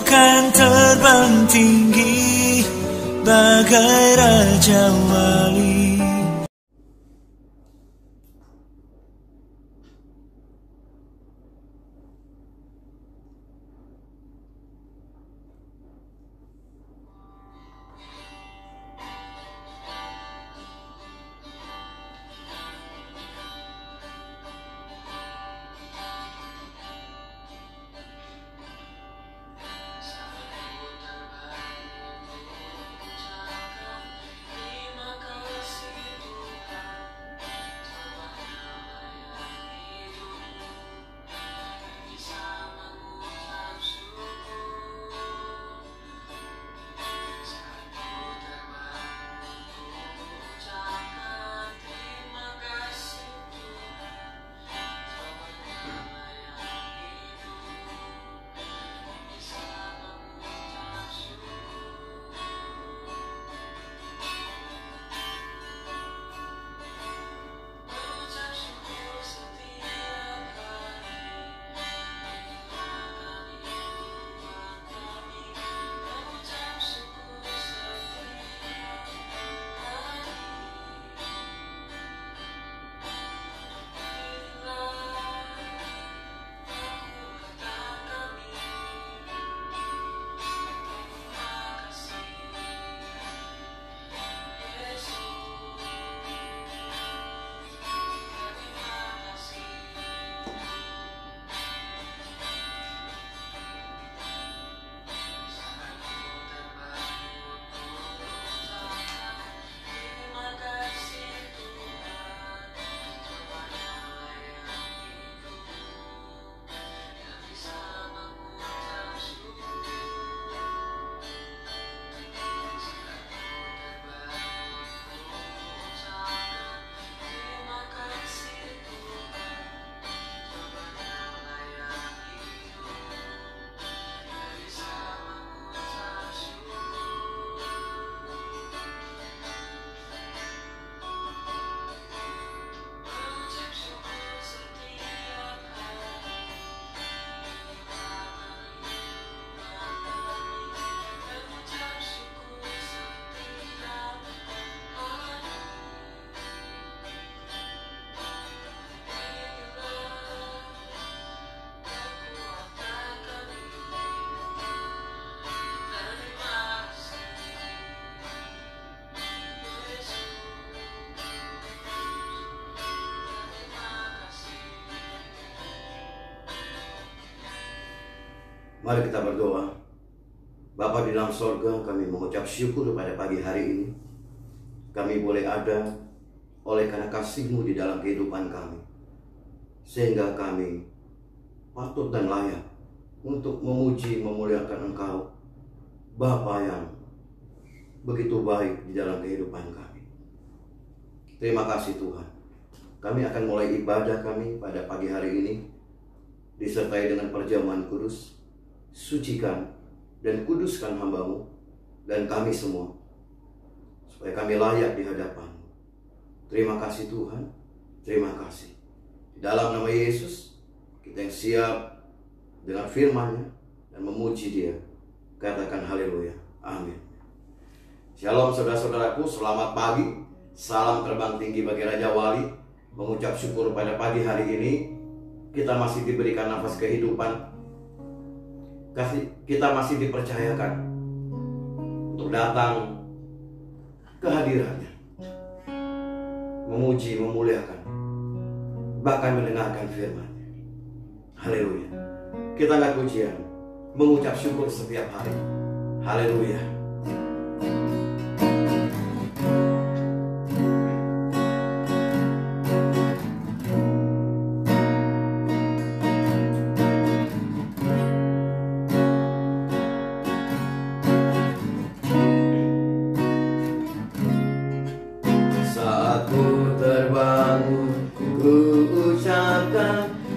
kan terbang tinggi bagai Raja Wali. Mari kita berdoa. Bapa di dalam sorga, kami mengucap syukur pada pagi hari ini. Kami boleh ada oleh karena kasih-Mu di dalam kehidupan kami. Sehingga kami patut dan layak untuk memuji, memuliakan Engkau, Bapa yang begitu baik di dalam kehidupan kami. Terima kasih Tuhan. Kami akan mulai ibadah kami pada pagi hari ini disertai dengan perjamuan kudus. Sucikan dan kuduskan hamba-Mu dan kami semua, supaya kami layak di hadapan-Mu. Terima kasih Tuhan, terima kasih. Di dalam nama Yesus, kita yang siap dengan firman-Nya dan memuji Dia. Katakan haleluya, amin. Shalom saudara-saudaraku, selamat pagi. Salam terbang tinggi bagi Raja Wali. Mengucap syukur pada pagi hari ini, kita masih diberikan nafas kehidupan. Kita masih dipercayakan untuk datang ke hadirat-Nya, memuji, memuliakan, bahkan mendengarkan firman-Nya. Haleluya. Kita angkat pujian, mengucap syukur setiap hari. Haleluya.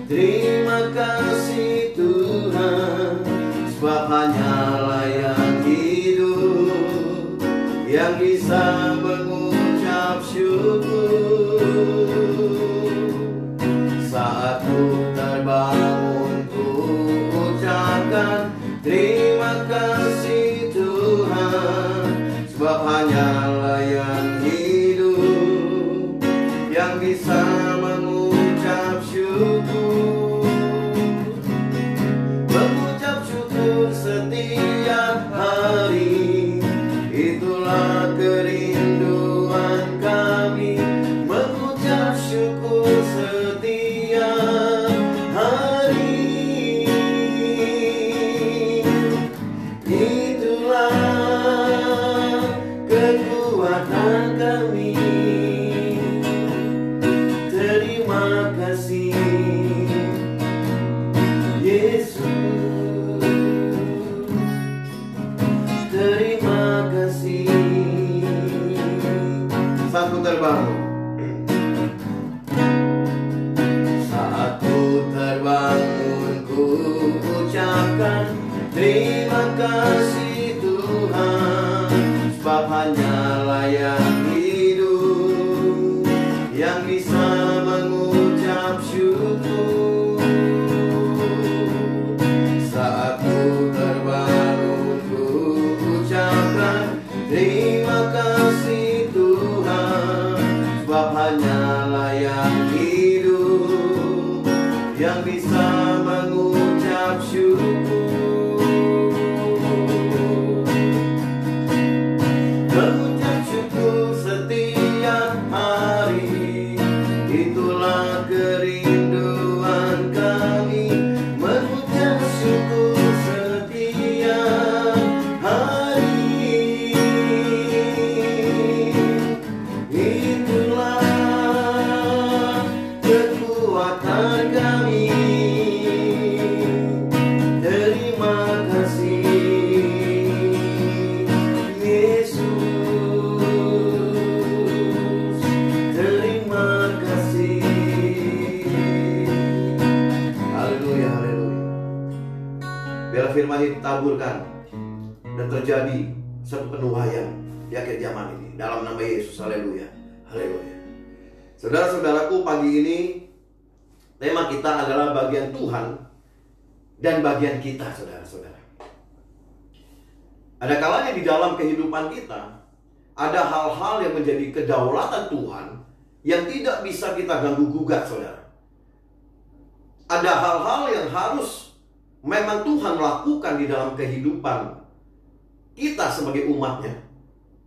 Terima kasih Tuhan, sebab hanyalah yang hidup yang bisa mengucap syukur. Saat ku terbangun, ku ucapkan terima hanyalah yang hidup, yang bisa mengucap syukur. Mengucap syukur setiap hari, itulah kerinduan kami. Mengucap syukur setiap hari, itulah kekuatan kami. Terima kasih Yesus, terima kasih. Saat ku terbangun, saat ku terbangun, ku ucapkan terima kasih Tuhan, sebab hanyalah yang hidup, yang bisa mengucap syukur. Saat ku terbangun, ku ucapkan terima kasih Tuhan, sebab hanyalah yang hidup, yang bisa mengucap syukur. Mengucap syukur setiap hari, itulah kerinduan kami. Mengucap syukur setiap hari, itulah kekuatan kami. Terima kasih Yesus, terima kasih. Haleluya, haleluya. Biar firman ini ditaburkan dan terjadi satu penuaian di akhir zaman ini dalam nama Yesus. Haleluya, haleluya. Saudara-saudaraku, pagi ini tema kita adalah bagian Tuhan dan bagian kita, saudara-saudara. Ada kalanya di dalam kehidupan kita ada hal-hal yang menjadi kedaulatan Tuhan yang tidak bisa kita ganggu gugat, saudara. Ada hal-hal yang harus memang Tuhan lakukan di dalam kehidupan kita sebagai umatnya.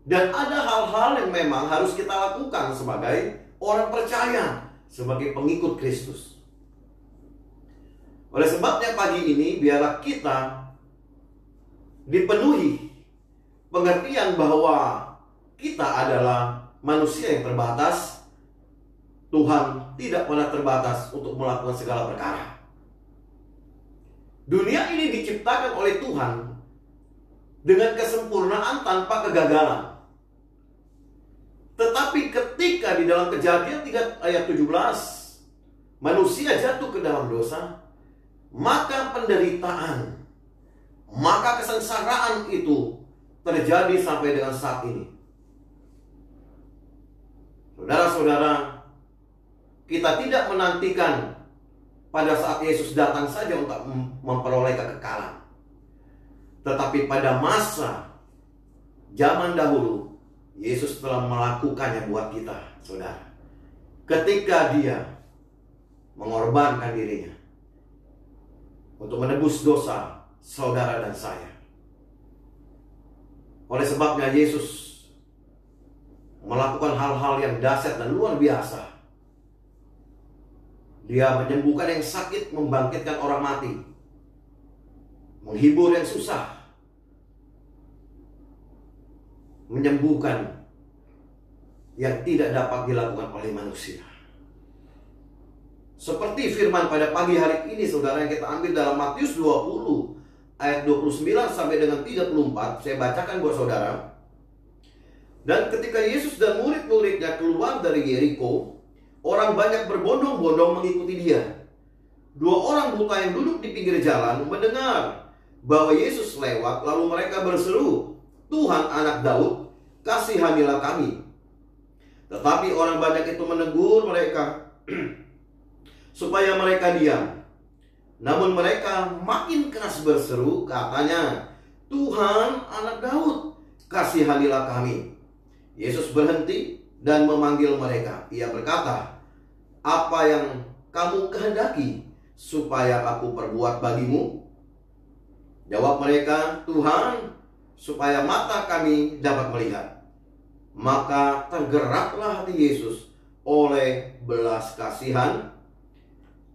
Dan ada hal-hal yang memang harus kita lakukan sebagai orang percaya, sebagai pengikut Kristus. Oleh sebabnya pagi ini biarlah kita dipenuhi pengertian bahwa kita adalah manusia yang terbatas. Tuhan tidak pernah terbatas untuk melakukan segala perkara. Dunia ini diciptakan oleh Tuhan dengan kesempurnaan tanpa kegagalan. Tetapi ketika di dalam Kejadian 3 ayat 17 manusia jatuh ke dalam dosa, maka penderitaan, maka kesengsaraan itu terjadi sampai dengan saat ini. Saudara-saudara, kita tidak menantikan pada saat Yesus datang saja untuk memperoleh kekekalan. Tetapi pada masa zaman dahulu, Yesus telah melakukannya buat kita, saudara. Ketika Dia mengorbankan dirinya untuk menebus dosa saudara dan saya. Oleh sebabnya Yesus melakukan hal-hal yang dahsyat dan luar biasa. Dia menyembuhkan yang sakit, membangkitkan orang mati, menghibur yang susah, menyembuhkan yang tidak dapat dilakukan oleh manusia. Seperti firman pada pagi hari ini, saudara, yang kita ambil dalam Matius 20 ayat 29 sampai dengan 34. Saya bacakan buat saudara. Dan ketika Yesus dan murid-muridnya keluar dari Yeriko, orang banyak berbondong-bondong mengikuti Dia. 2 orang buta yang duduk di pinggir jalan mendengar bahwa Yesus lewat, lalu mereka berseru, "Tuhan, Anak Daud, kasihanilah kami." Tetapi orang banyak itu menegur mereka supaya mereka diam. Namun mereka makin keras berseru, katanya, "Tuhan, Anak Daud, kasihanilah kami. Yesus berhenti dan memanggil mereka. Ia berkata, apa yang kamu kehendaki supaya aku perbuat bagimu? Jawab mereka, Tuhan, supaya mata kami dapat melihat. Maka tergeraklah hati Yesus oleh belas kasihan.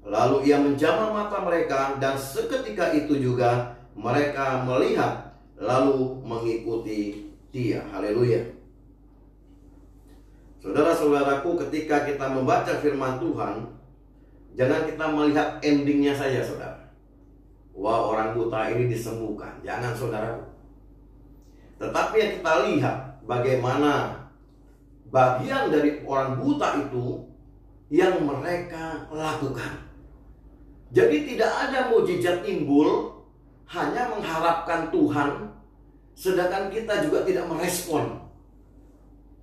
Lalu ia menjamah mata mereka, dan seketika itu juga mereka melihat lalu mengikuti Dia. Haleluya. Saudara-saudaraku, ketika kita membaca firman Tuhan, jangan kita melihat endingnya saja, saudara. Wah, orang buta ini disembuhkan. Jangan, saudaraku. Tetapi yang kita lihat bagaimana bagian dari orang buta itu yang mereka lakukan. Jadi tidak ada mukjizat timbul hanya mengharapkan Tuhan, sedangkan kita juga tidak merespon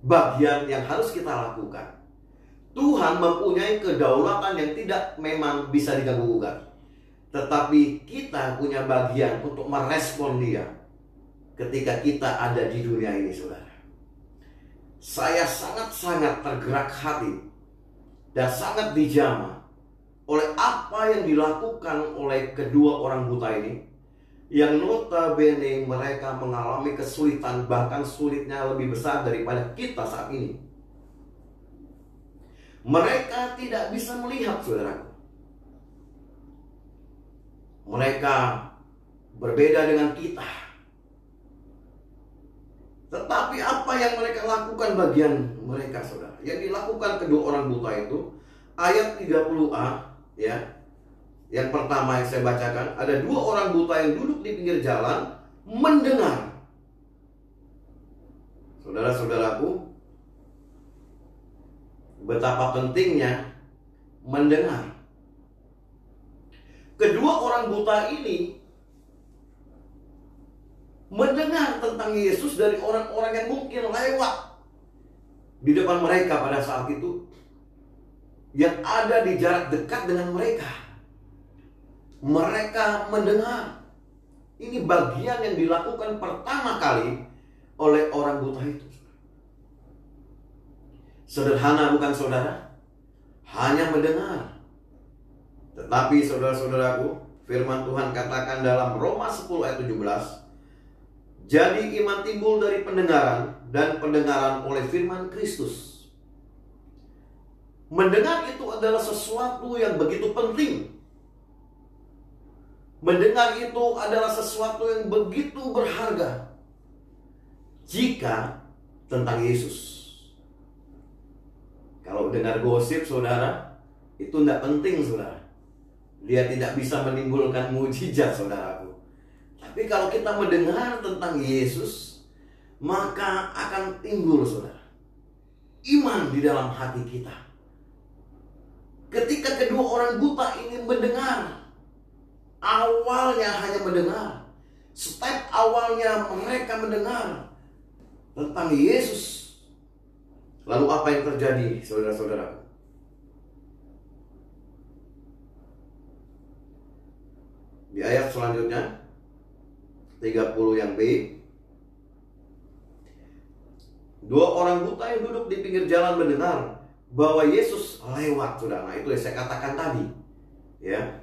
bagian yang harus kita lakukan. Tuhan mempunyai kedaulatan yang tidak memang bisa diganggu-gugat, tetapi kita punya bagian untuk merespon Dia ketika kita ada di dunia ini, saudara. Saya sangat-sangat tergerak hati dan sangat dijamah oleh apa yang dilakukan oleh kedua orang buta ini, yang notabene mereka mengalami kesulitan, bahkan sulitnya lebih besar daripada kita saat ini. Mereka tidak bisa melihat, saudaraku. Mereka berbeda dengan kita. Tetapi apa yang mereka lakukan bagian mereka, saudara? Yang dilakukan kedua orang buta itu, ayat 30a, ya. Yang pertama yang saya bacakan, ada dua orang buta yang duduk di pinggir jalan mendengar. Saudara-saudaraku, betapa pentingnya mendengar. Kedua orang buta ini mendengar tentang Yesus dari orang-orang yang mungkin lewat di depan mereka pada saat itu, yang ada di jarak dekat dengan mereka. Mereka mendengar. Ini bagian yang dilakukan pertama kali oleh orang buta itu. Sederhana bukan, saudara? Hanya mendengar. Tetapi saudara-saudaraku, firman Tuhan katakan dalam Roma 10 ayat 17, jadi iman timbul dari pendengaran, dan pendengaran oleh firman Kristus. Mendengar itu adalah sesuatu yang begitu penting. Mendengar itu adalah sesuatu yang begitu berharga jika tentang Yesus. Kalau dengar gosip, saudara, itu tidak penting, saudara. Dia tidak bisa menimbulkan mujizat, saudaraku. Tapi kalau kita mendengar tentang Yesus, maka akan timbul, saudara, iman di dalam hati kita. Ketika kedua orang buta ini mendengar, awalnya hanya mendengar. Step awalnya mereka mendengar tentang Yesus. Lalu apa yang terjadi, saudara-saudara? Di ayat selanjutnya, 30 yang B, dua orang buta yang duduk di pinggir jalan mendengar bahwa Yesus lewat, saudara. Nah, itu yang saya katakan tadi, ya.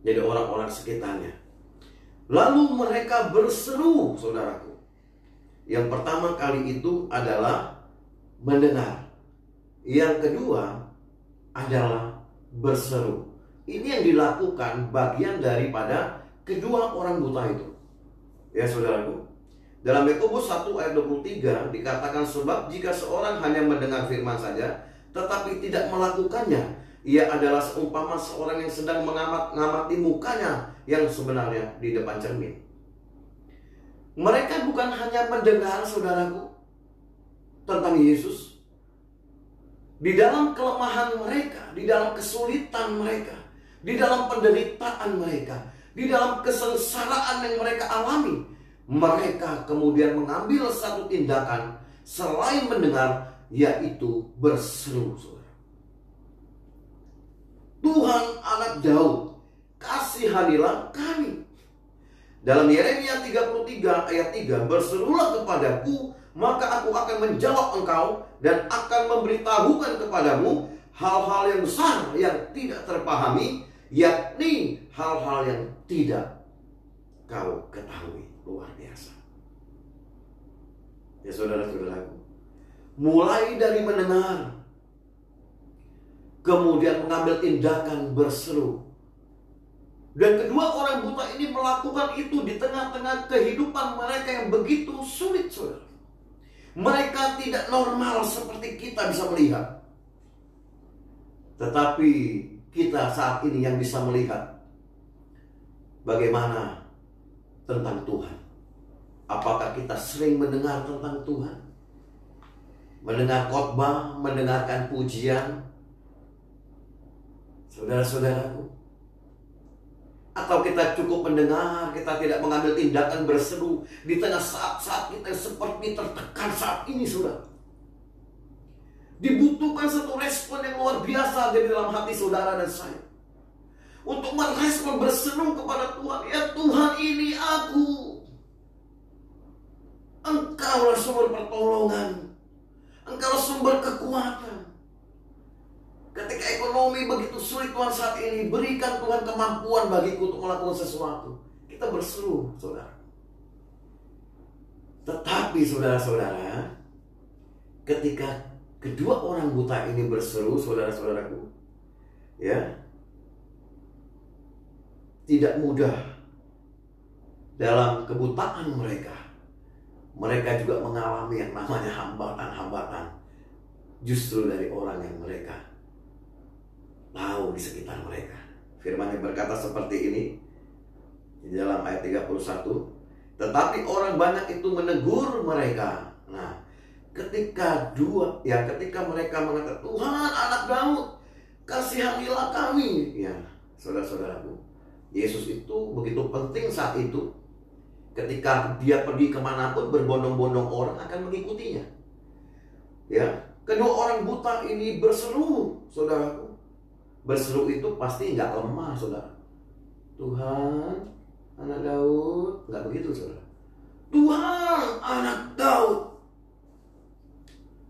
Jadi orang-orang sekitarnya. Lalu mereka berseru, saudaraku. Yang pertama kali itu adalah mendengar. Yang kedua adalah berseru. Ini yang dilakukan bagian daripada kedua orang buta itu. Ya, saudaraku. Dalam Yakobus 1 ayat 23 dikatakan, sebab jika seorang hanya mendengar firman saja tetapi tidak melakukannya, ia adalah seumpama seorang yang sedang mengamati mukanya yang sebenarnya di depan cermin. Mereka bukan hanya mendengar, saudaraku, tentang Yesus. Di dalam kelemahan mereka, di dalam kesulitan mereka, di dalam penderitaan mereka, di dalam kesengsaraan yang mereka alami, mereka kemudian mengambil satu tindakan selain mendengar, yaitu berseru, saudara. Tuhan, anak Daud, kasihanilah kami. Dalam Yeremia 33 ayat 3, berserulah kepadaku, maka aku akan menjawab engkau dan akan memberitahukan kepadamu hal-hal yang besar yang tidak terpahami, yakni hal-hal yang tidak kau ketahui. Luar biasa. Ya saudara-saudaraku, mulai dari mendengar, kemudian mengambil tindakan berseru. Dan kedua orang buta ini melakukan itu di tengah-tengah kehidupan mereka yang begitu sulit, saudara. Mereka tidak normal seperti kita bisa melihat. Tetapi kita saat ini yang bisa melihat bagaimana tentang Tuhan. Apakah kita sering mendengar tentang Tuhan? Mendengar khotbah, mendengarkan pujian, saudara-saudaraku? Atau kita cukup mendengar, kita tidak mengambil tindakan berseru di tengah saat-saat kita seperti tertekan saat ini, saudara? Dibutuhkan satu respon yang luar biasa dari dalam hati saudara dan saya, untuk merespon berseru kepada Tuhan. Ya Tuhan, ini aku. Engkaulah sumber pertolongan, Engkaulah sumber kekuatan. Ketika ekonomi begitu sulit Tuhan saat ini, berikan Tuhan kemampuan bagiku untuk melakukan sesuatu. Kita berseru, saudara. Tetapi saudara-saudara, ketika kedua orang buta ini berseru, saudara-saudaraku, ya, tidak mudah dalam kebutaan mereka. Mereka juga mengalami yang namanya hambatan-hambatan, justru dari orang yang mereka tahu di sekitar mereka. Firman yang berkata seperti ini di dalam ayat 31. Tetapi orang banyak itu menegur mereka. Nah, ketika mereka mengatakan, Tuhan, Anak Daud, kasihanilah kami. Ya, saudara-saudaraku, Yesus itu begitu penting saat itu. Ketika dia pergi kemanapun, berbondong-bondong orang akan mengikutinya. Ya, kedua orang buta ini berseru, saudaraku. Berseru itu pasti nggak lemah, saudara. Tuhan, Anak Daud, nggak begitu, saudara. Tuhan, Anak Daud,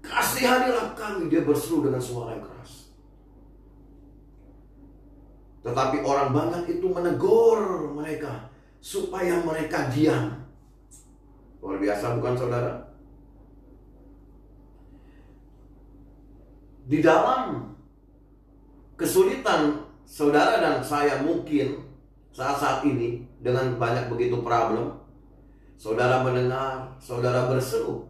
kasihanilah kami. Dia berseru dengan suara yang keras. Tetapi orang banyak itu menegur mereka supaya mereka diam. Luar biasa, bukan, saudara? Di dalam kesulitan saudara dan saya mungkin saat-saat ini dengan banyak begitu problem, saudara mendengar, saudara berseru,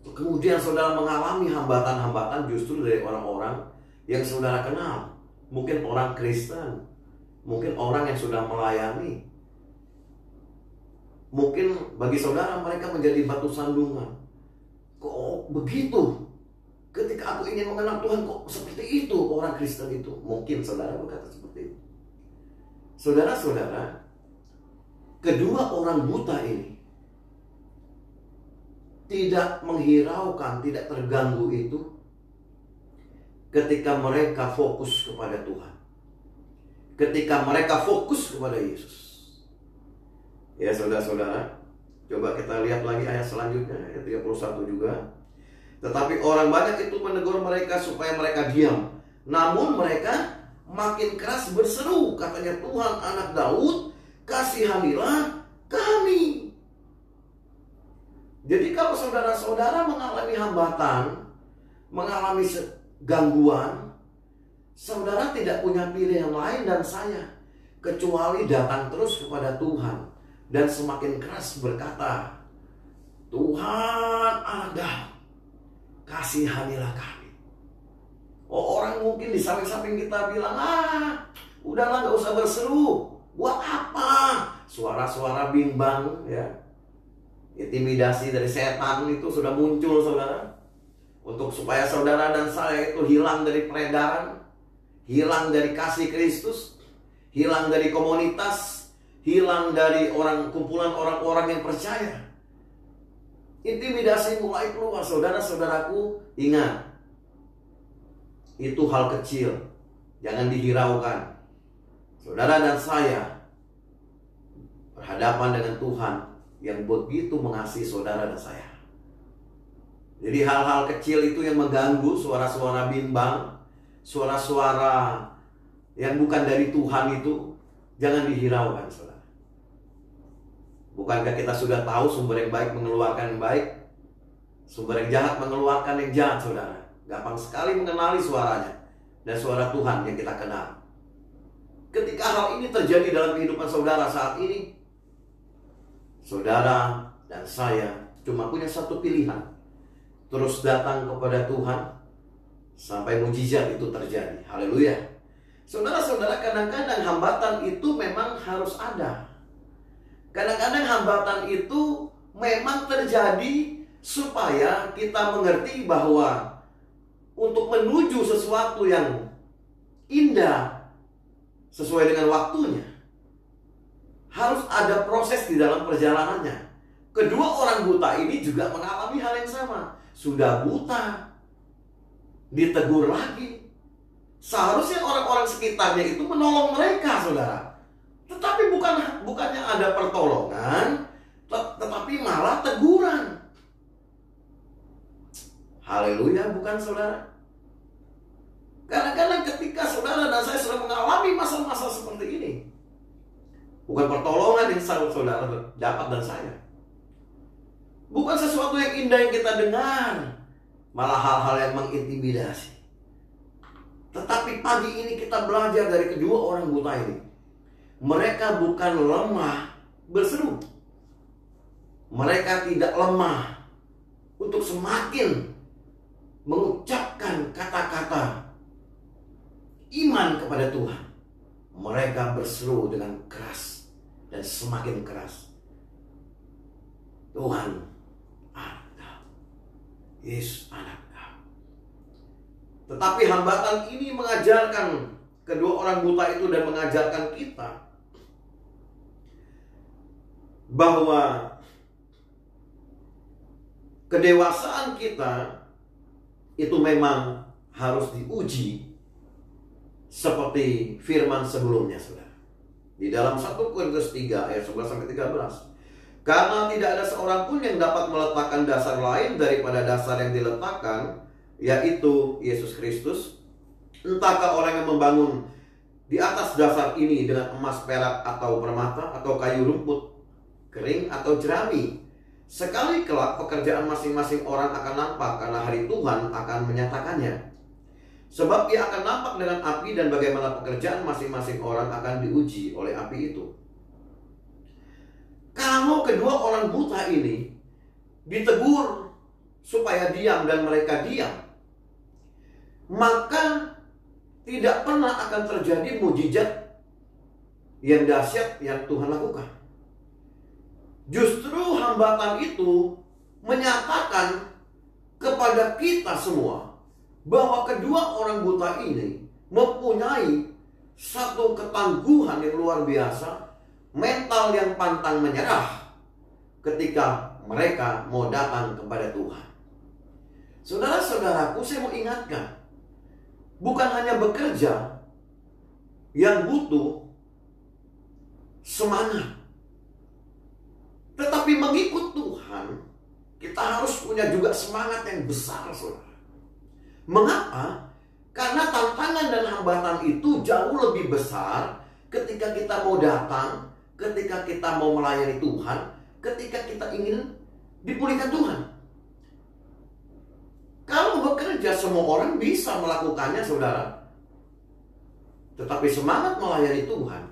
kemudian saudara mengalami hambatan-hambatan justru dari orang-orang yang saudara kenal. Mungkin orang Kristen, mungkin orang yang sudah melayani. Mungkin bagi saudara mereka menjadi batu sandungan. Kok begitu? Ketika aku ingin mengenal Tuhan, kok seperti itu orang Kristen itu? Mungkin saudara berkata seperti itu. Saudara-saudara, kedua orang buta ini tidak menghiraukan, tidak terganggu itu ketika mereka fokus kepada Tuhan. Ketika mereka fokus kepada Yesus. Ya saudara-saudara, coba kita lihat lagi ayat selanjutnya, ayat 31 juga. Tetapi orang banyak itu menegur mereka supaya mereka diam. Namun mereka makin keras berseru, katanya, Tuhan, Anak Daud, kasihanilah kami. Jadi kalau saudara-saudara mengalami hambatan, mengalami gangguan, saudara tidak punya pilihan lain dan saya kecuali datang terus kepada Tuhan dan semakin keras berkata, Tuhan, Anak Daud, kasihanilah kami. Oh, orang mungkin di samping-samping kita bilang, udahlah, gak usah berseru. Buat apa? Suara-suara bimbang, ya, intimidasi dari setan itu sudah muncul, saudara. Untuk supaya saudara dan saya itu hilang dari peredaran, hilang dari kasih Kristus, hilang dari komunitas, hilang dari kumpulan orang-orang yang percaya. Intimidasi mulai keluar, saudara-saudaraku. Ingat, itu hal kecil, jangan dihiraukan. Saudara dan saya berhadapan dengan Tuhan yang begitu mengasihi saudara dan saya. Jadi hal-hal kecil itu yang mengganggu, suara-suara bimbang, suara-suara yang bukan dari Tuhan itu, jangan dihiraukan, saudara. Bukankah kita sudah tahu sumber yang baik mengeluarkan yang baik, sumber yang jahat mengeluarkan yang jahat, saudara. Gampang sekali mengenali suaranya dan suara Tuhan yang kita kenal. Ketika hal ini terjadi dalam kehidupan saudara saat ini, saudara dan saya cuma punya satu pilihan: terus datang kepada Tuhan sampai mujizat itu terjadi. Haleluya. Saudara-saudara, kadang-kadang hambatan itu memang harus ada. Kadang-kadang hambatan itu memang terjadi supaya kita mengerti bahwa untuk menuju sesuatu yang indah sesuai dengan waktunya, harus ada proses di dalam perjalanannya. Kedua orang buta ini juga mengalami hal yang sama. Sudah buta, ditegur lagi. Seharusnya orang-orang sekitarnya itu menolong mereka, saudara. Tetapi bukannya ada pertolongan, tetapi malah teguran. Haleluya, bukan, saudara? Kadang-kadang ketika saudara dan saya sudah mengalami masa-masa seperti ini, bukan pertolongan yang saudara dapat dan saya, bukan sesuatu yang indah yang kita dengar, malah hal-hal yang mengintimidasi. Tetapi pagi ini kita belajar dari kedua orang buta ini. Mereka bukan lemah berseru. Mereka tidak lemah untuk semakin mengucapkan kata-kata iman kepada Tuhan. Mereka berseru dengan keras dan semakin keras. Tuhan, Anak, Yesus Anak. Tetapi hambatan ini mengajarkan kedua orang buta itu dan mengajarkan kita bahwa kedewasaan kita itu memang harus diuji seperti firman sebelumnya, saudara. Di dalam 1 Korintus 3 ayat 11-13. Karena tidak ada seorang pun yang dapat meletakkan dasar lain daripada dasar yang diletakkan, yaitu Yesus Kristus. Entahkah orang yang membangun di atas dasar ini dengan emas, perak, atau permata, atau kayu rumput, kering, atau jerami. Sekali kelak pekerjaan masing-masing orang akan nampak, karena hari Tuhan akan menyatakannya. Sebab ia akan nampak dengan api, dan bagaimana pekerjaan masing-masing orang akan diuji oleh api itu. Kalau kedua orang buta ini ditegur supaya diam dan mereka diam, maka tidak pernah akan terjadi mujizat yang dahsyat yang Tuhan lakukan. Justru hambatan itu menyatakan kepada kita semua bahwa kedua orang buta ini mempunyai satu ketangguhan yang luar biasa, mental yang pantang menyerah ketika mereka mau datang kepada Tuhan. Saudara-saudaraku, saya mau ingatkan, bukan hanya bekerja yang butuh semangat, tetapi mengikut Tuhan kita harus punya juga semangat yang besar, saudara. Mengapa? Karena tantangan dan hambatan itu jauh lebih besar ketika kita mau datang, ketika kita mau melayani Tuhan, ketika kita ingin dipulihkan Tuhan. Kalau bekerja semua orang bisa melakukannya, saudara. Tetapi semangat melayani Tuhan,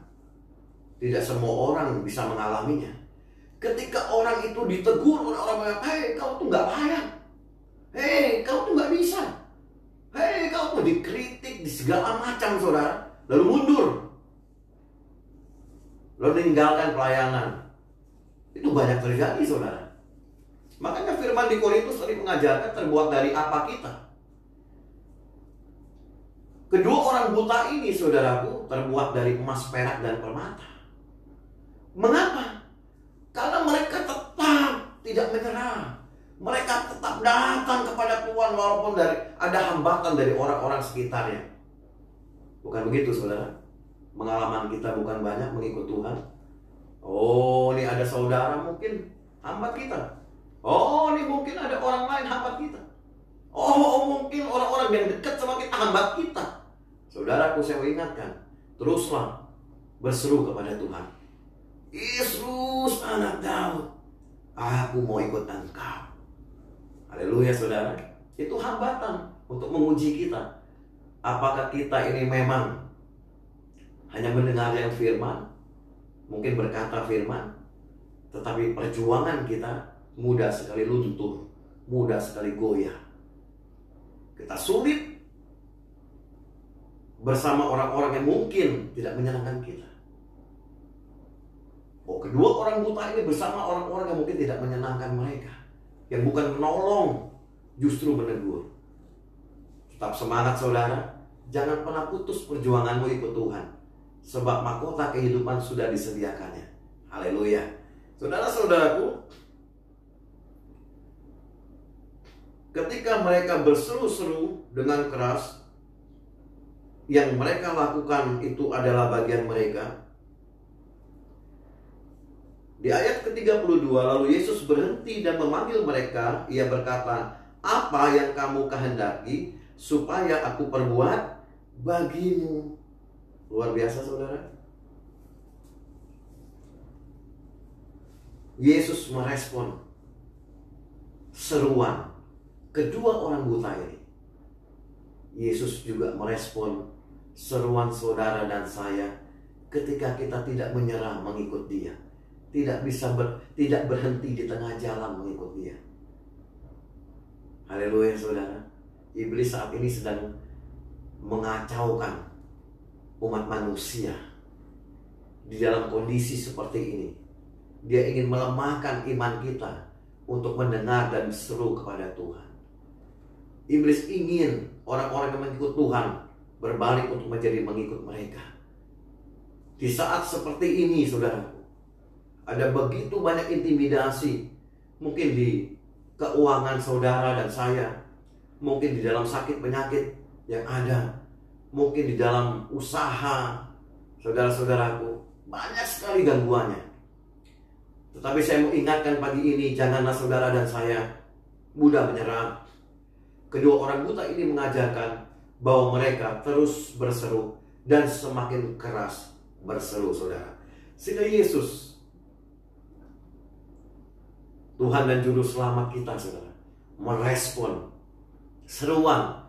tidak semua orang bisa mengalaminya. Ketika orang itu ditegur oleh orang-orang, "Hei, kau tuh gak layak. Hei, kau tuh gak bisa. Hei, kau tuh," dikritik di segala macam, saudara. Lalu mundur, lalu meninggalkan pelayanan. Itu banyak terjadi, saudara. Makanya firman di Korintus tadi mengajarkan terbuat dari apa kita. Kedua orang buta ini, saudaraku, terbuat dari emas, perak, dan permata. Mengapa? Karena mereka tetap tidak menyerah. Mereka tetap datang kepada Tuhan walaupun ada hambatan dari orang-orang sekitarnya. Bukan begitu, saudara? Pengalaman kita bukan banyak mengikut Tuhan. Oh, ini ada saudara mungkin hambat kita. Oh, ini mungkin ada orang lain hambat kita. Oh, mungkin orang-orang yang dekat sama kita hambat kita. Saudaraku, saya ingatkan, teruslah berseru kepada Tuhan. Yesus anak Daud, aku mau ikut engkau. Haleluya saudara. Itu hambatan untuk menguji kita. Apakah kita ini memang hanya mendengar yang firman, mungkin berkata firman, tetapi perjuangan kita mudah sekali luntur, mudah sekali goyah. Kita sulit bersama orang-orang yang mungkin tidak menyenangkan kita. Oh, kedua orang buta ini bersama orang-orang yang mungkin tidak menyenangkan mereka, yang bukan menolong, justru menegur. Tetap semangat saudara, jangan pernah putus perjuanganmu ikut Tuhan, sebab mahkota kehidupan sudah disediakannya. Haleluya. Saudara-saudaraku, ketika mereka berseru-seru dengan keras, yang mereka lakukan itu adalah bagian mereka. Di ayat ke-32, lalu Yesus berhenti dan memanggil mereka. Ia berkata, apa yang kamu kehendaki supaya aku perbuat bagimu? Luar biasa saudara. Yesus merespon seruan kedua orang buta ini. Yesus juga merespon seruan saudara dan saya ketika kita tidak menyerah mengikut Dia. Tidak berhenti di tengah jalan mengikut Dia. Haleluya saudara. Iblis saat ini sedang mengacaukan umat manusia di dalam kondisi seperti ini. Dia ingin melemahkan iman kita untuk mendengar dan seru kepada Tuhan. Iblis ingin orang-orang yang mengikut Tuhan berbalik untuk menjadi mengikut mereka. Di saat seperti ini saudara, ada begitu banyak intimidasi, mungkin di keuangan saudara dan saya, mungkin di dalam sakit penyakit yang ada, mungkin di dalam usaha saudara-saudaraku, banyak sekali gangguannya. Tetapi saya mau ingatkan pagi ini, janganlah saudara dan saya mudah menyerah. Kedua orang buta ini mengajarkan bahwa mereka terus berseru dan semakin keras berseru saudara. Sehingga Yesus, Tuhan dan Juru Selamat kita saudara, merespon seruan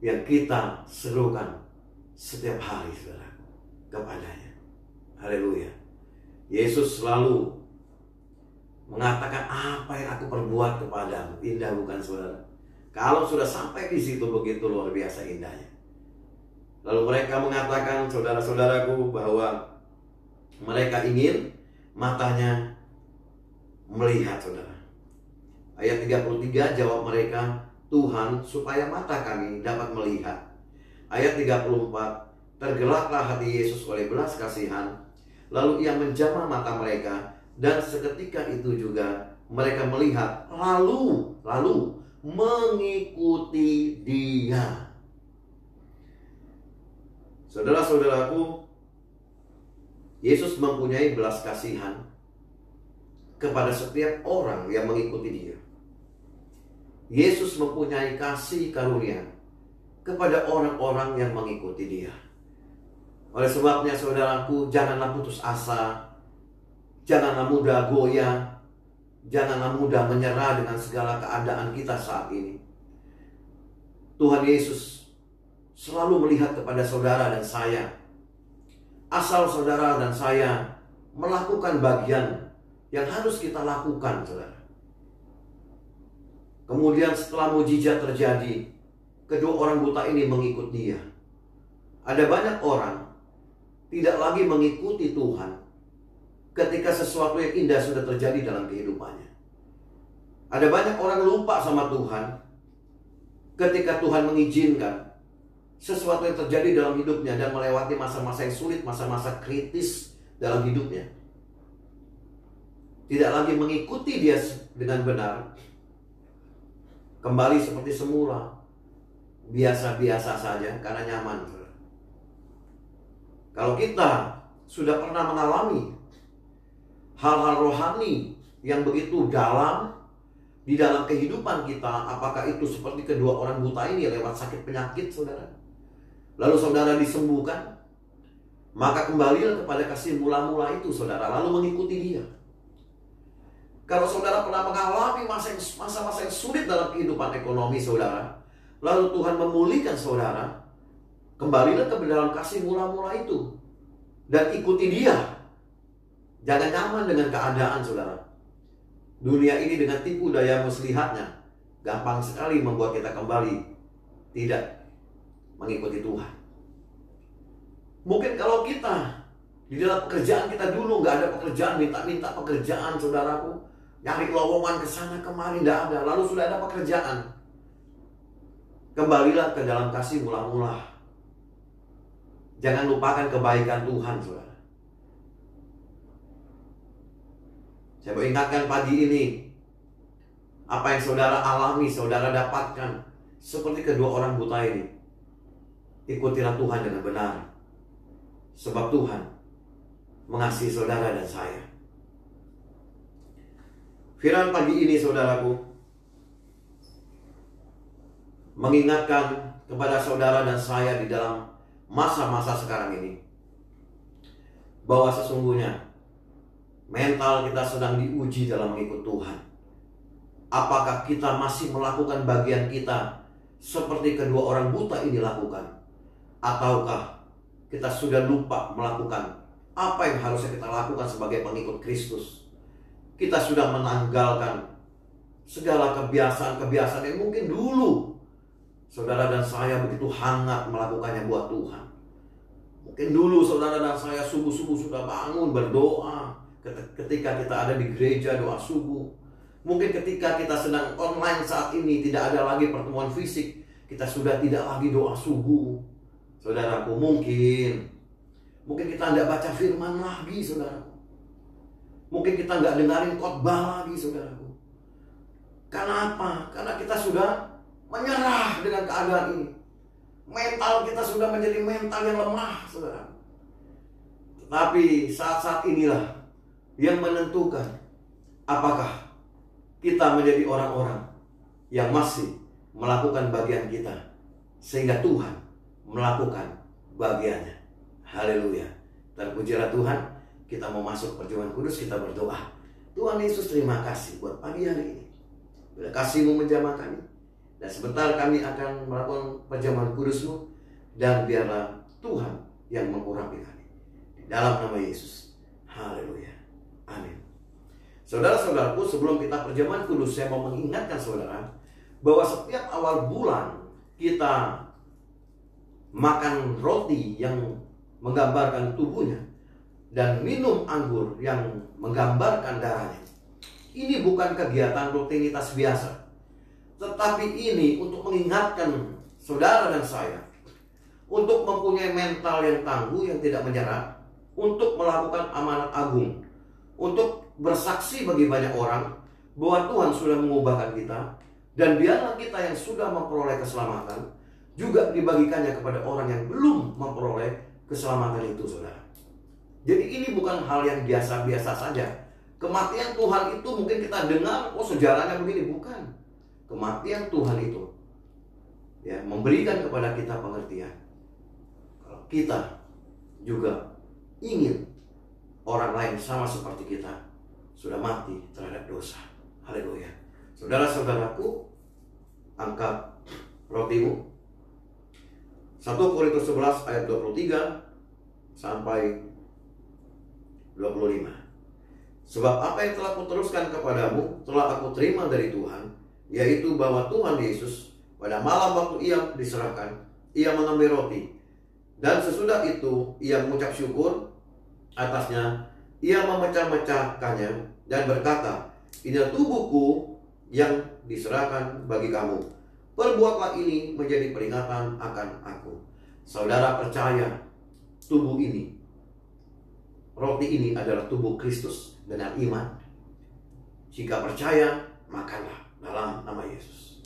yang kita serukan setiap hari saudara kepadanya. Haleluya. Yesus selalu mengatakan, apa yang aku perbuat kepadamu indah bukan saudara? Kalau sudah sampai di situ begitu luar biasa indahnya. Lalu mereka mengatakan saudara-saudaraku bahwa mereka ingin matanya melihat saudara. Ayat 33 jawab mereka, Tuhan supaya mata kami dapat melihat. Ayat 34, tergeraklah hati Yesus oleh belas kasihan, lalu ia menjamah mata mereka, dan seketika itu juga mereka melihat, lalu mengikuti Dia. Saudara-saudaraku, Yesus mempunyai belas kasihan kepada setiap orang yang mengikuti Dia. Yesus mempunyai kasih karunia kepada orang-orang yang mengikuti Dia. Oleh sebabnya saudaraku, janganlah putus asa, janganlah mudah goyah, janganlah mudah menyerah dengan segala keadaan kita saat ini. Tuhan Yesus selalu melihat kepada saudara dan saya. Asal saudara dan saya melakukan bagian yang harus kita lakukan, saudara. Kemudian setelah mujizat terjadi, kedua orang buta ini mengikut Dia. Ada banyak orang tidak lagi mengikuti Tuhan ketika sesuatu yang indah sudah terjadi dalam kehidupannya. Ada banyak orang lupa sama Tuhan ketika Tuhan mengizinkan sesuatu yang terjadi dalam hidupnya dan melewati masa-masa yang sulit, masa-masa kritis dalam hidupnya. Tidak lagi mengikuti Dia dengan benar. Kembali seperti semula, biasa-biasa saja karena nyaman. Kalau kita sudah pernah mengalami hal-hal rohani yang begitu dalam di dalam kehidupan kita. Apakah itu seperti kedua orang buta ini lewat sakit penyakit, saudara? Lalu saudara disembuhkan, maka kembalilah kepada kasih mula-mula itu, saudara, lalu mengikuti dia. Kalau saudara pernah mengalami masa-masa yang sulit dalam kehidupan ekonomi saudara, lalu Tuhan memulihkan saudara, kembalilah ke dalam kasih mula-mula itu dan ikuti dia. Jangan nyaman dengan keadaan, saudara. Dunia ini dengan tipu daya muslihatnya gampang sekali membuat kita kembali tidak mengikuti Tuhan. Mungkin kalau kita di dalam pekerjaan kita dulu nggak ada pekerjaan, minta pekerjaan, saudaraku, nyari lowongan ke sana kemari, nggak ada. Lalu sudah ada pekerjaan, kembalilah ke dalam kasih mula-mula. Jangan lupakan kebaikan Tuhan, saudara. Saya mau ingatkan pagi ini, apa yang saudara alami, saudara dapatkan seperti kedua orang buta ini. Ikutilah Tuhan dengan benar, sebab Tuhan mengasihi saudara dan saya. Firman pagi ini, saudaraku, mengingatkan kepada saudara dan saya di dalam masa-masa sekarang ini, bahwa sesungguhnya mental kita sedang diuji dalam mengikut Tuhan. Apakah kita masih melakukan bagian kita seperti kedua orang buta ini lakukan? Ataukah kita sudah lupa melakukan apa yang harusnya kita lakukan sebagai pengikut Kristus? Kita sudah menanggalkan segala kebiasaan-kebiasaan yang mungkin dulu saudara dan saya begitu hangat melakukannya buat Tuhan. Mungkin dulu saudara dan saya subuh-subuh sudah bangun berdoa. Ketika kita ada di gereja doa subuh. Mungkin ketika kita sedang online saat ini, tidak ada lagi pertemuan fisik, kita sudah tidak lagi doa subuh. Saudaraku, mungkin kita tidak baca firman lagi, saudaraku. Mungkin kita nggak dengarin khotbah lagi, saudaraku. Karena apa? Karena kita sudah menyerah dengan keadaan ini. Mental kita sudah menjadi mental yang lemah, saudara. Tetapi saat-saat inilah yang menentukan apakah kita menjadi orang-orang yang masih melakukan bagian kita, sehingga Tuhan melakukan bagiannya. Haleluya. Terpujilah Tuhan. Kita mau masuk perjamuan kudus, kita berdoa. Tuhan Yesus, terima kasih buat pagi hari ini. Bila kasih-Mu menjamah kami, dan sebentar kami akan melakukan perjamuan kudus-Mu, dan biarlah Tuhan yang mengurapi kami. Di dalam nama Yesus. Haleluya. Amin. Saudara-saudaraku, sebelum kita perjamuan kudus, saya mau mengingatkan saudara bahwa setiap awal bulan kita makan roti yang menggambarkan tubuhnya dan minum anggur yang menggambarkan darahnya. Ini bukan kegiatan rutinitas biasa, tetapi ini untuk mengingatkan saudara dan saya untuk mempunyai mental yang tangguh, yang tidak menyerah, untuk melakukan amanat agung, untuk bersaksi bagi banyak orang bahwa Tuhan sudah mengubahkan kita, dan biarlah kita yang sudah memperoleh keselamatan juga dibagikannya kepada orang yang belum memperoleh keselamatan itu, saudara. Jadi ini bukan hal yang biasa-biasa saja. Kematian Tuhan itu mungkin kita dengar, oh sejarahnya begini, bukan. Kematian Tuhan itu ya memberikan kepada kita pengertian kalau kita juga ingin orang lain sama seperti kita sudah mati terhadap dosa. Haleluya. Saudara-saudaraku, angkat rotimu. 1 Korintus 11 ayat 23 sampai 25. Sebab apa yang telah kuteruskan kepadamu telah aku terima dari Tuhan, yaitu bahwa Tuhan Yesus pada malam waktu ia diserahkan, ia mengambil roti, dan sesudah itu ia mengucap syukur atasnya, ia memecah-mecahkannya dan berkata, inilah tubuhku yang diserahkan bagi kamu. Perbuatlah ini menjadi peringatan akan aku. Saudara percaya tubuh ini, roti ini adalah tubuh Kristus dengan iman? Jika percaya, makanlah dalam nama Yesus.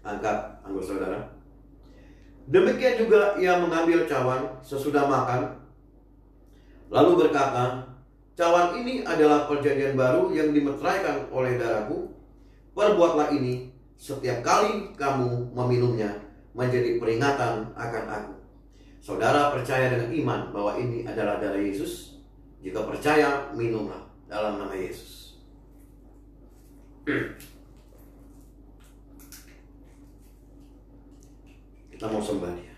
Angkat anggur saudara. Demikian juga ia mengambil cawan sesudah makan, lalu berkata, cawan ini adalah perjanjian baru yang dimeteraikan oleh darahku. Perbuatlah ini setiap kali kamu meminumnya menjadi peringatan akan aku. Saudara percaya dengan iman bahwa ini adalah darah Yesus? Jika percaya, minumlah dalam nama Yesus. Kita mau sembah Dia.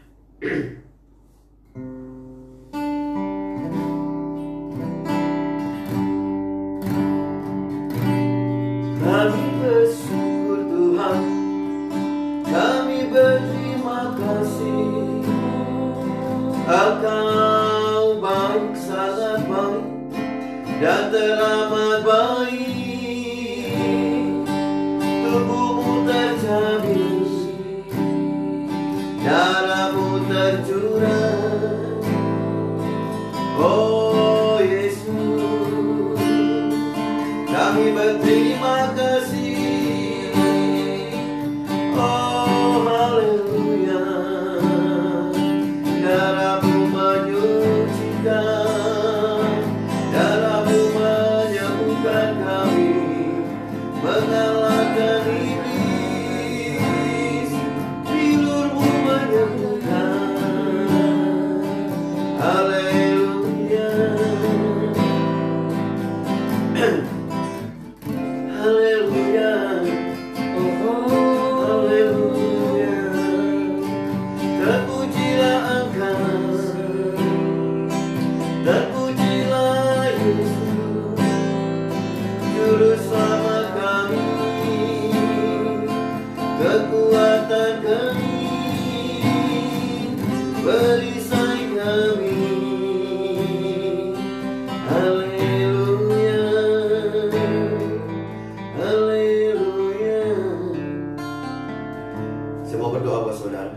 Kami bersyukur Tuhan, kami berterima kasih. Engkau baik, sangat baik, dan teramat baik. Tubuhmu terjamin, darahmu tercurah. Oh Yesus, kami berterima kasih. Oh haleluya, darahmu menyucikan, darahmu menyembuhkan kami, mengalahkan iblis, tidurmu menyembuhkan. Haleluya, haleluya, oh haleluya. Terpujilah Engkau, terpujilah Yesus, Juru Selamat kami, kekuatan kami, perisai kami. Haleluya, haleluya. Saya mau berdoa buat saudara.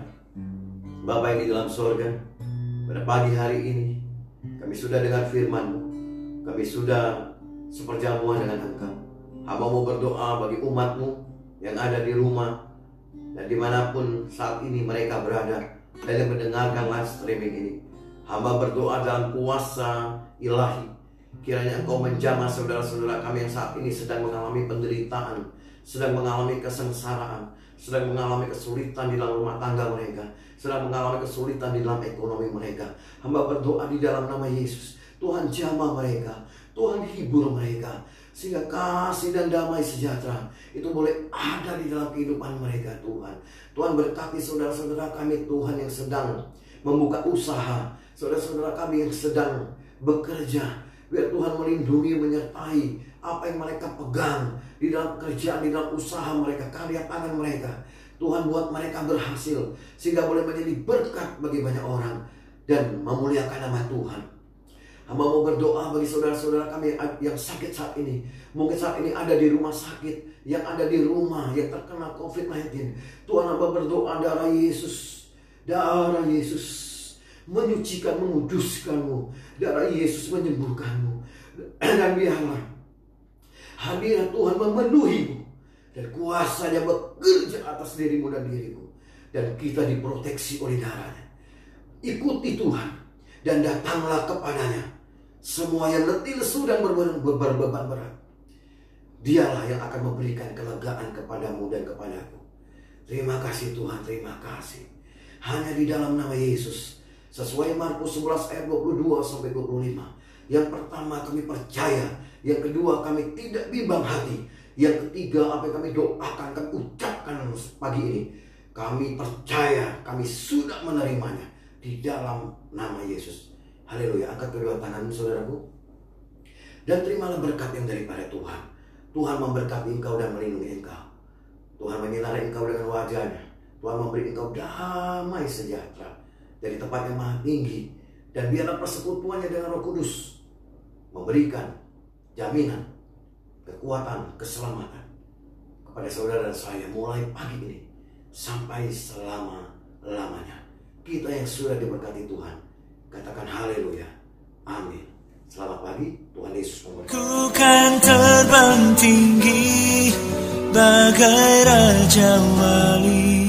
Bapa yang di dalam sorga, pada pagi hari ini kami sudah dengar firman-Mu, kami sudah seperjamuan dengan Engkau. Hamba mau berdoa bagi umat-Mu yang ada di rumah dan dimanapun saat ini mereka berada dan yang mendengarkan live streaming ini. Hamba berdoa dalam kuasa ilahi, kiranya Engkau menjamah saudara-saudara kami yang saat ini sedang mengalami penderitaan, sedang mengalami kesengsaraan, sedang mengalami kesulitan di dalam rumah tangga mereka, sedang mengalami kesulitan di dalam ekonomi mereka. Hamba berdoa di dalam nama Yesus, Tuhan jamah mereka, Tuhan hibur mereka, sehingga kasih dan damai sejahtera itu boleh ada di dalam kehidupan mereka. Tuhan, Tuhan berkati saudara-saudara kami Tuhan yang sedang membuka usaha, saudara-saudara kami yang sedang bekerja. Biar Tuhan melindungi, menyertai apa yang mereka pegang di dalam pekerjaan, di dalam usaha mereka, karya tangan mereka. Tuhan buat mereka berhasil, sehingga boleh menjadi berkat bagi banyak orang dan memuliakan nama Tuhan. Hamba mau berdoa bagi saudara-saudara kami yang sakit saat ini. Mungkin saat ini ada di rumah sakit, yang ada di rumah, yang terkena COVID-19. Tuhan, hamba berdoa darah Yesus, darah Yesus menyucikan, menguduskanmu. Darah Yesus menyembuhkanmu. Dan biarlah hadirat Tuhan memenuhimu, dan kuasanya bekerja atas dirimu dan diriku, dan kita diproteksi oleh darahnya. Ikuti Tuhan dan datanglah kepadanya, semua yang letih lesu dan berbeban berat. Dialah yang akan memberikan kelegaan kepadamu dan kepadaku. Terima kasih Tuhan, terima kasih. Hanya di dalam nama Yesus, sesuai Markus 11 ayat 22-25. Yang pertama, kami percaya. Yang kedua, kami tidak bimbang hati. Yang ketiga, apa yang kami doakan, kami ucapkan pagi ini, kami percaya, kami sudah menerimanya di dalam nama Yesus. Haleluya. Angkat kedua tanganmu saudaraku, dan terimalah berkat yang daripada Tuhan. Tuhan memberkati engkau dan melindungi engkau. Tuhan menyinari engkau dengan wajahnya. Tuhan memberi engkau damai sejahtera dari tempat yang maha tinggi. Dan biarlah persekutuannya dengan Roh Kudus memberikan jaminan, kekuatan, keselamatan kepada saudara dan saya mulai pagi ini sampai selama-lamanya. Kita yang sudah diberkati Tuhan, katakan haleluya, amin. Selamat pagi, Tuhan Yesus memberkati. Ku kan terbang tinggi bagai Raja Wali.